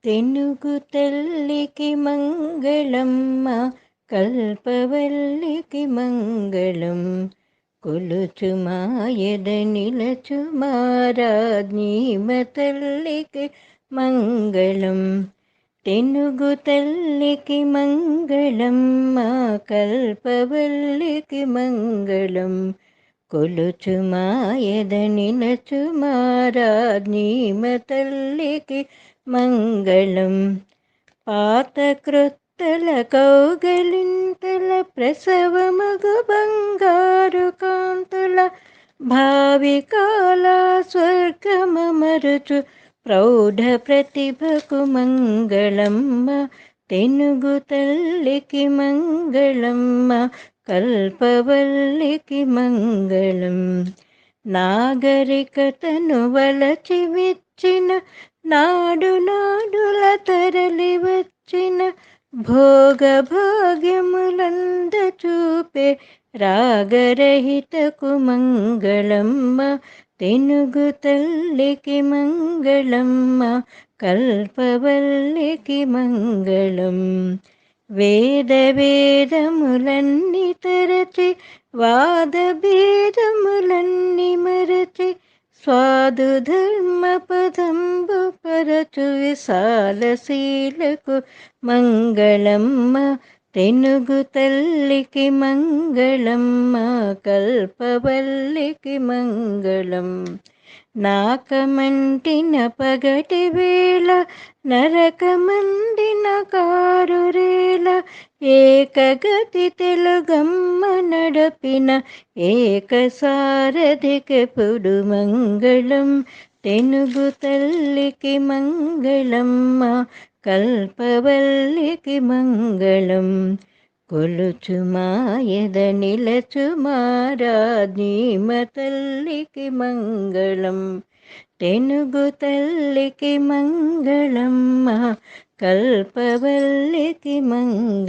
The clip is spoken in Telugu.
తెనుగు తల్లికి మంగళమ్మ, కల్పవల్లికి మంగళం. కొలుచు మాయద నిలచు మారాజ్ఞీమ తల్లికి మంగళం. తెనుగు తల్లికి మంగళమ్మ, కల్పవల్లికి మంగళం. కొలుచు మాయద నిలచు మారాజ్ఞీమ తల్లికి మంగళం. పాత క్రొత్తల కౌగలింతల ప్రసవమగు బంగారు కాంతుల భావికాల స్వర్గమరుచు ప్రౌఢ ప్రతిభకు మంగళమ్మ. తెనుగు తల్లికి మంగళమ్మ, కల్పవల్లికి మంగళం. నాగరికతను వలచి విచ్చిన నాడు నాడుల తరలి వచ్చిన భోగ భాగ్యములంద చూపే రాగరహితకు మంగళమ్మ. తెనుగు తల్లికి మంగళమ్మ, కల్పవల్లికి మంగళం. వేద వేదములన్నీ తరచి వాద భేదములన్నీ మరచి స్వాదు ధర్మ పదంబు పరచు విశాలశీలకు మంగళమ్మ. తెనుగు తల్లికి మంగళమ్మ, కల్పవల్లికి మంగళం. నాకమంటిన పగటి వేళ నరకమండిన కారురేల ఏకగతి తెలుగమ్మ నడపిన ఏకసారథికెప్పుడు మంగళం. తెనుగు తల్లికి మంగళమ్మ, కల్పవల్లికి మంగళం. కొలుచు మాయద నిలచు మారాజ్ఞీమ తల్లికి మంగళం. తెనుగు తల్లికి మంగళమ్మ, కల్పవల్లికి మంగళం.